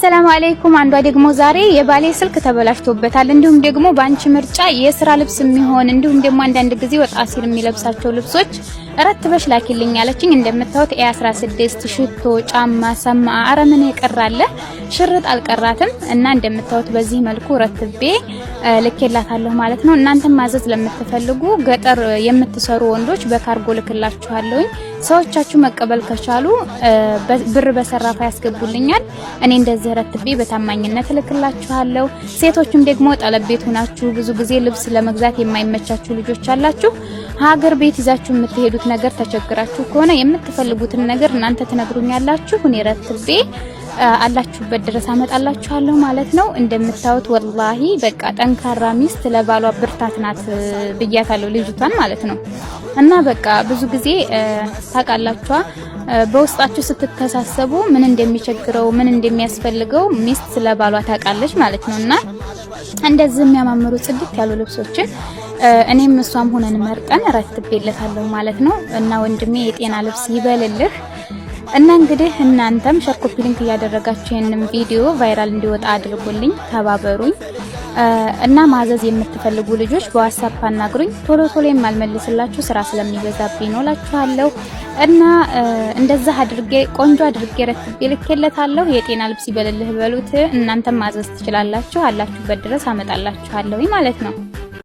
ሰላም አለይኩም። አንዷ ደግሞ ዛሬ የባሌ ስልክ ተበላሽቶበታል፣ እንዲሁም ደግሞ ባንቺ ምርጫ የስራ ልብስ የሚሆን እንዲሁም ደግሞ አንዳንድ ጊዜ ወጣ ሲል የሚለብሳቸው ልብሶች ረትበሽ ላኪልኝ ያለችኝ። እንደምታዩት A16 ሽቶ፣ ጫማ፣ ሰማዓ አረምን ይቀራለ ሽርጥ አልቀራትም እና እንደምታዩት በዚህ መልኩ ረትቤ ልኬላታለሁ ማለት ነው። እናንተም ማዘዝ ለምትፈልጉ ገጠር የምትሰሩ ወንዶች በካርጎ ልክላችኋለሁ። ሰዎቻችሁ መቀበል ከቻሉ ብር በሰራፋ ያስገቡልኛል። እኔ እንደዚህ ረትቤ በታማኝነት ልክላችኋለሁ። ሴቶችም ደግሞ ጠለቤት ሆናችሁ ብዙ ጊዜ ልብስ ለመግዛት የማይመቻችሁ ልጆች አላችሁ። ሀገር ቤት ይዛችሁ የምትሄዱት ነገር ተቸግራችሁ ከሆነ የምትፈልጉትን ነገር እናንተ ትነግሩኛላችሁ። እኔ ረትቤ አላችሁበት ድረስ አመጣላችኋለሁ ማለት ነው። እንደምታዩት ወላሂ በቃ ጠንካራ ሚስት ለባሏ ብርታት ናት ብያታለሁ ልጅቷን ማለት ነው። እና በቃ ብዙ ጊዜ ታውቃላችሁ በውስጣችሁ ስትተሳሰቡ ምን እንደሚቸግረው ምን እንደሚያስፈልገው ሚስት ለባሏ ታውቃለች ማለት ነውና እንደዚህ የሚያማምሩ ጽድት ያሉ ልብሶችን እኔም እሷም ሆነን መርጠን ረትቤለታለሁ ማለት ነው። እና ወንድሜ የጤና ልብስ ይበልልህ። እና እንግዲህ እናንተም ሼር ኮፒ ሊንክ ያደረጋችሁ ይሄንን ቪዲዮ ቫይራል እንዲወጣ አድርጉልኝ፣ ተባበሩኝ። እና ማዘዝ የምትፈልጉ ልጆች በዋትስአፕ አናግሩኝ። ቶሎ ቶሎ የማልመልስላችሁ ስራ ስለሚበዛብኝ ነው እላችኋለሁ። እና እንደዛ አድርጌ ቆንጆ አድርጌ ረትቤ ልኬለታለሁ። የጤና ልብስ ይበልልህ በሉት። እናንተም ማዘዝ ትችላላችሁ። አላችሁበት ድረስ አመጣላችኋለሁ ማለት ነው።